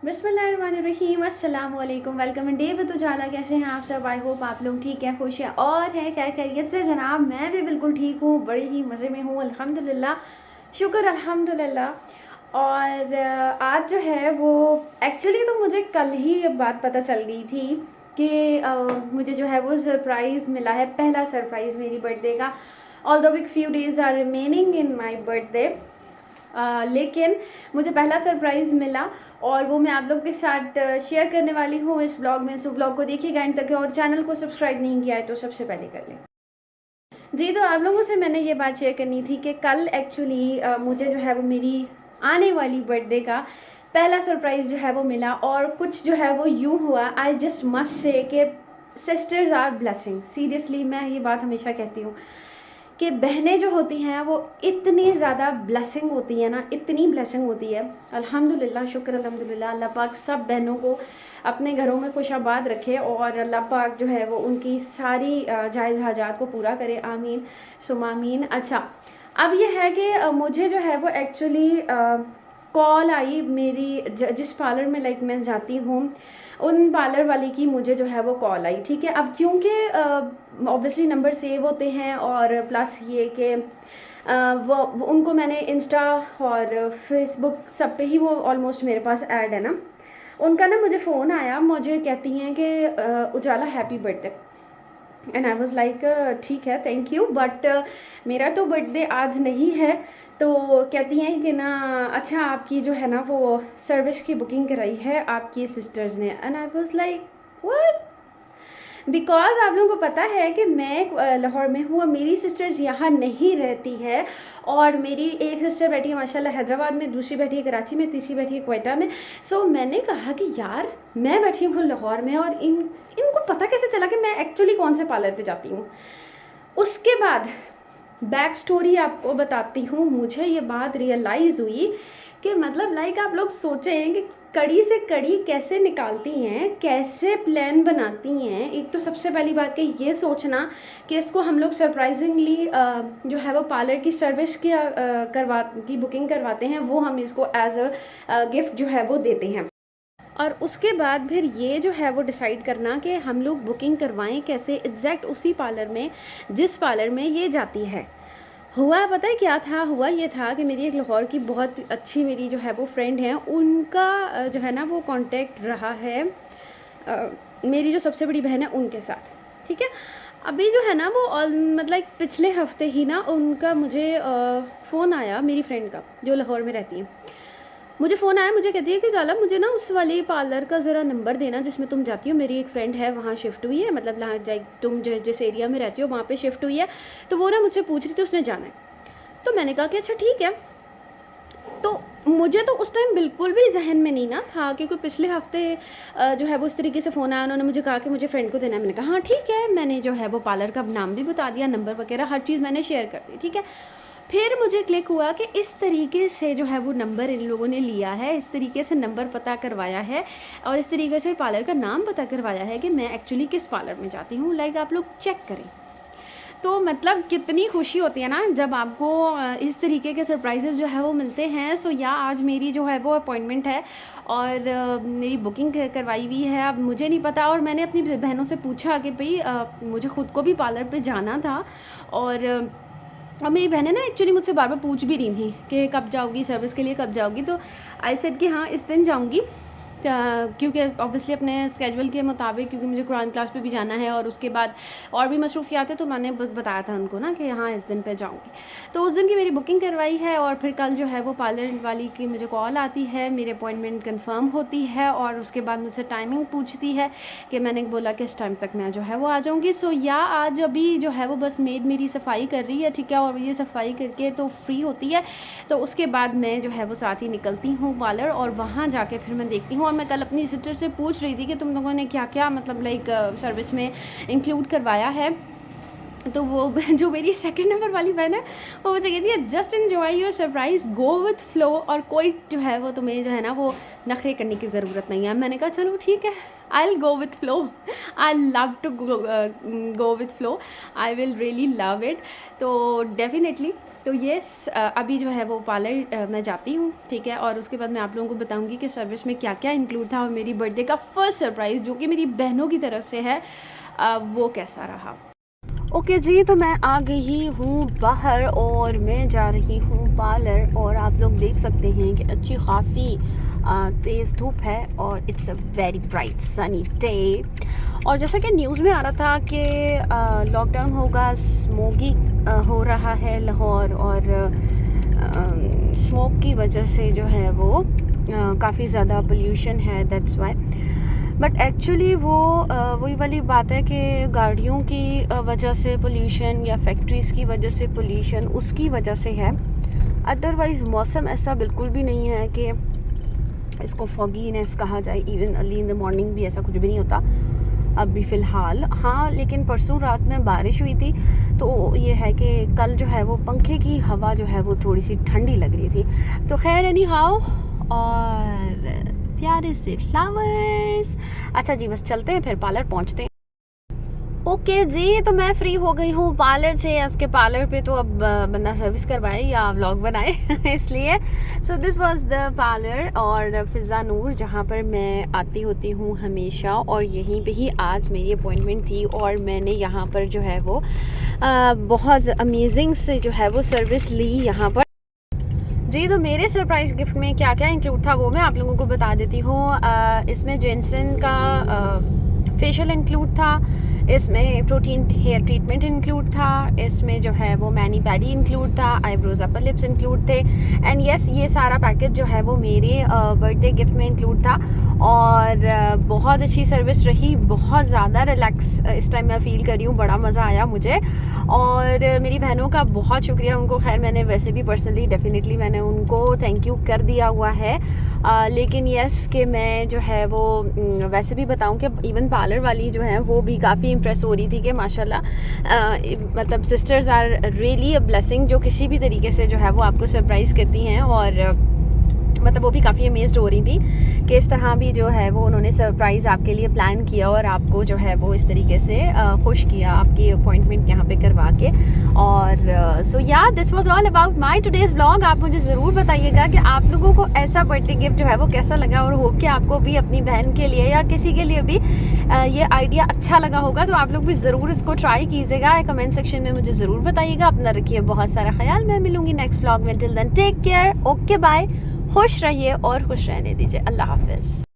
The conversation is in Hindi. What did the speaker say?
बिस्मिल्लाहिर्रहमानिर्रहीम, अस्सलाम वालेकुम। वेलकम इन डे विद उजाला। कैसे हैं आप सब? आई होप आप लोग ठीक हैं, खुश हैं और हैं क्या खैरियत से जनाब। मैं भी बिल्कुल ठीक हूँ, बड़े ही मज़े में हूँ अल्हम्दुलिल्लाह, शुक्र अल्हम्दुलिल्लाह। और आज जो है वो एक्चुअली तो मुझे कल ही ये बात पता चल गई थी कि मुझे जो है वो सरप्राइज़ मिला है, पहला सरप्राइज़ मेरी बर्थडे का। Although big few days are remaining in my birthday, लेकिन मुझे पहला सरप्राइज़ मिला और वो मैं आप लोग के साथ शेयर करने वाली हूँ इस ब्लॉग में। सो ब्लॉग को देखिएगा एंड तक, और चैनल को सब्सक्राइब नहीं किया है तो सबसे पहले कर लें जी। तो आप लोगों से मैंने ये बात शेयर करनी थी कि कल एक्चुअली मुझे जो है वो मेरी आने वाली बर्थडे का पहला सरप्राइज़ जो है वो मिला। और कुछ जो है वो यूँ हुआ, आई जस्ट मस्ट से कि सिस्टर्स आर ब्लेसिंग। सीरियसली मैं ये बात हमेशा कहती हूँ कि बहनें जो होती हैं वो इतनी ज़्यादा ब्लेसिंग होती है ना, इतनी ब्लेसिंग होती है। अल्हम्दुलिल्लाह, शुक्र अल्हम्दुलिल्लाह। अल्लाह पाक सब बहनों को अपने घरों में खुशाबाद रखे और अल्लाह पाक जो है वो उनकी सारी जायज़ हाजात को पूरा करे। आमीन सुमा आमीन। अच्छा, अब ये है कि मुझे जो है वो एक्चुअली कॉल आई मेरी जिस पार्लर में लाइक मैं जाती हूँ उन पार्लर वाली की मुझे जो है वो कॉल आई। ठीक है, अब क्योंकि ऑब्वियसली नंबर सेव होते हैं और प्लस ये कि वो उनको मैंने इंस्टा और फेसबुक सब पे ही वो ऑलमोस्ट मेरे पास ऐड है ना। उनका ना मुझे फ़ोन आया, मुझे कहती हैं कि Ujala happy birthday. And I was like ठीक है, थैंक यू, बट मेरा तो बर्थडे आज नहीं है। तो कहती हैं कि ना अच्छा आपकी जो है ना वो सर्विस की बुकिंग कराई है आपकी सिस्टर्स ने। And I was like what, because आप लोगों को पता है कि मैं लाहौर में हूँ और मेरी सिस्टर्स यहाँ नहीं रहती है। और मेरी एक सिस्टर बैठी है माशाल्लाह हैदराबाद में, दूसरी बैठी है कराची में, तीसरी बैठी है क्वेटा में। सो मैंने कहा कि यार मैं बैठी हूँ लाहौर में और इनको पता कैसे चला कि मैं एक्चुअली कौन से पार्लर पे जाती हूँ। उसके बाद बैक स्टोरी आपको बताती हूँ। मुझे ये बात रियलाइज़ हुई कि मतलब लाइक आप लोग सोचें कि कड़ी से कड़ी कैसे निकालती हैं, कैसे प्लान बनाती हैं। एक तो सबसे पहली बात कि ये सोचना कि इसको हम लोग सरप्राइजिंगली जो है वो पार्लर की सर्विस की बुकिंग करवाते हैं, वो हम इसको एज अ गिफ्ट जो है वो देते हैं। और उसके बाद फिर ये जो है वो डिसाइड करना कि हम लोग बुकिंग करवाएं कैसे, एग्जैक्ट उसी पार्लर में जिस पार्लर में ये जाती है। हुआ पता है क्या था? हुआ ये था कि मेरी एक लाहौर की बहुत अच्छी मेरी जो है वो फ्रेंड है, उनका जो है ना वो कांटेक्ट रहा है मेरी जो सबसे बड़ी बहन है उनके साथ। ठीक है, अभी जो है ना वो मतलब पिछले हफ्ते ही ना उनका मुझे फ़ोन आया, मेरी फ्रेंड का जो लाहौर में रहती है। मुझे फ़ोन आया, मुझे कहती है कि जाला मुझे ना उस वाले पार्लर का ज़रा नंबर देना जिसमें तुम जाती हो। मेरी एक फ्रेंड है वहाँ शिफ्ट हुई है, मतलब जहाँ तुम जिस एरिया में रहती हो वहाँ पे शिफ्ट हुई है। तो वो ना मुझसे पूछ रही थी उसने जाना है। तो मैंने कहा कि अच्छा ठीक है। तो मुझे तो उस टाइम बिल्कुल भी जहन में नहीं ना था, क्योंकि पिछले हफ्ते जो है वो इस तरीके से फ़ोन आया, उन्होंने मुझे कहा कि मुझे फ्रेंड को देना है। मैंने कहा हाँ ठीक है, मैंने जो है वो पार्लर का नाम भी बता दिया, नंबर वगैरह हर चीज़ मैंने शेयर कर दी। ठीक है, फिर मुझे क्लिक हुआ कि इस तरीके से जो है वो नंबर इन लोगों ने लिया है, इस तरीके से नंबर पता करवाया है और इस तरीके से पार्लर का नाम पता करवाया है कि मैं एक्चुअली किस पार्लर में जाती हूँ। लाइक आप लोग चेक करें तो मतलब कितनी खुशी होती है ना जब आपको इस तरीके के सरप्राइजेज़ जो है वो मिलते हैं। सो या आज मेरी जो है वो अपॉइंटमेंट है और मेरी बुकिंग करवाई हुई है। अब मुझे नहीं पता, और मैंने अपनी बहनों से पूछा कि भाई मुझे ख़ुद को भी पार्लर पे जाना था। और अब मेरी बहनें ना एक्चुअली मुझसे बार बार पूछ भी रही थी कि कब जाओगी सर्विस के लिए, कब जाओगी। तो आई सेड कि हाँ इस दिन जाऊँगी, क्योंकि ऑब्वियसली अपने स्केजुअल के मुताबिक, क्योंकि मुझे कुरान क्लास पे भी जाना है और उसके बाद और भी मसरूफियात है। तो मैंने बताया था उनको ना कि हाँ इस दिन पे जाऊँगी। तो उस दिन की मेरी बुकिंग करवाई है और फिर कल जो है वो पार्लर वाली की मुझे कॉल आती है, मेरी अपॉइंटमेंट कंफर्म होती है और उसके बाद मुझसे टाइमिंग पूछती है कि मैंने बोला कि इस टाइम तक मैं जो है वो आ जाऊँगी। सो या आज अभी जो है वो बस मेड मेरी सफाई कर रही है, ठीक है, और ये सफाई करके तो फ्री होती है। तो उसके बाद मैं जो है वो साथ ही निकलती हूँ पार्लर और वहाँ जाके फिर मैं देखती हूँ। और मैं कल अपनी सिस्टर से पूछ रही थी कि तुम लोगों ने क्या क्या मतलब लाइक सर्विस में इंक्लूड करवाया है। तो वो जो मेरी सेकंड नंबर वाली बहन है वो मुझे कहती है just enjoy your surprise, go with flow, और कोई जो है वो तुम्हें जो है ना वो नखरे करने की ज़रूरत नहीं है। मैंने कहा चलो ठीक है, I will go with flow, I love to go with flow, I will really love it. तो डेफिनेटली तो येस अभी जो है वो पार्लर मैं जाती हूँ, ठीक है, और उसके बाद मैं आप लोगों को बताऊँगी कि सर्विस में क्या क्या इंक्लूड था और मेरी बर्थडे का फर्स्ट सरप्राइज़ जो कि मेरी बहनों की तरफ से है वो कैसा रहा। ओके जी, तो मैं आ गई हूँ बाहर और मैं जा रही हूँ पार्लर, और आप लोग देख सकते हैं कि अच्छी खासी तेज़ धूप है और it's a very bright sunny day. और जैसा कि न्यूज़ में आ रहा था कि लॉकडाउन होगा, स्मोकी हो रहा है लाहौर, और स्मोक की वजह से जो है वो काफ़ी ज़्यादा पोल्यूशन है, दैट्स वाई। बट एक्चुअली वो वही वाली बात है कि गाड़ियों की वजह से पोल्यूशन या फैक्ट्रीज़ की वजह से पोल्यूशन उसकी वजह से है। अदरवाइज़ मौसम ऐसा बिल्कुल भी नहीं है कि इसको फॉगीनेस कहा जाए। Even early in the morning भी ऐसा कुछ भी नहीं होता अभी फ़िलहाल। हाँ, लेकिन परसों रात में बारिश हुई थी, तो ये है कि कल जो है वो पंखे की हवा जो है वो थोड़ी सी ठंडी लग रही थी। तो खैर एनी हाउ, और प्यारे से फ्लावर्स। अच्छा जी, बस चलते हैं, फिर पार्लर पहुंचते हैं। ओके जी, तो मैं फ्री हो गई हूँ पार्लर से। इसके पार्लर पे तो अब बंदा सर्विस करवाए या व्लॉग बनाए इसलिए। So this was the parlour और फ़िज़ा नूर, जहाँ पर मैं आती होती हूँ हमेशा, और यहीं पे ही आज मेरी अपॉइंटमेंट थी और मैंने यहाँ पर जो है वो बहुत अमेजिंग से जो है वो सर्विस ली यहाँ पर जी। तो मेरे सरप्राइज़ गिफ्ट में क्या क्या इंक्लूड था वो मैं आप लोगों को बता देती हूँ। इसमें जेंसन का फेशियल इंक्लूड था, इसमें प्रोटीन हेयर ट्रीटमेंट इंक्लूड था, इसमें जो है वो मैनी पैडी इंक्लूड था, आईब्रोज अपर लिप्स इंक्लूड थे, एंड यस ये सारा पैकेज जो है वो मेरे बर्थडे गिफ्ट में इंक्लूड था। और बहुत अच्छी सर्विस रही, बहुत ज़्यादा रिलैक्स इस टाइम मैं फ़ील कर रही हूँ, बड़ा मज़ा आया मुझे। और मेरी बहनों का बहुत शुक्रिया उनको, खैर मैंने वैसे भी पर्सनली डेफिनेटली मैंने उनको थैंक यू कर दिया हुआ है। लेकिन यस कि मैं जो है वो वैसे भी बताऊँ कि इवन पार्लर वाली जो है वो भी काफ़ी इम्प्रेस हो रही थी कि माशाल्लाह मतलब sisters are really a blessing, जो किसी भी तरीके से जो है वो आपको सरप्राइज़ करती हैं। और मतलब वो भी काफ़ी अमेज्ड हो रही थी कि इस तरह भी जो है वो उन्होंने सरप्राइज़ आपके लिए प्लान किया और आपको जो है वो इस तरीके से खुश किया आपकी अपॉइंटमेंट यहाँ पे करवा के। और सो या this was all about my today's vlog. आप मुझे ज़रूर बताइएगा कि आप लोगों को ऐसा बर्थडे गिफ्ट जो है वो कैसा लगा, और होप कि आपको भी अपनी बहन के लिए या किसी के लिए भी ये आइडिया अच्छा लगा होगा। तो आप लोग भी ज़रूर इसको ट्राई कीजिएगा, कमेंट सेक्शन में मुझे ज़रूर बताइएगा। अपना रखिए बहुत सारा ख्याल, मैं मिलूँगी नेक्स्ट व्लॉग में। Till then take care, okay bye, खुश रहिए और खुश रहने दीजिए। अल्लाह हाफ़िज़।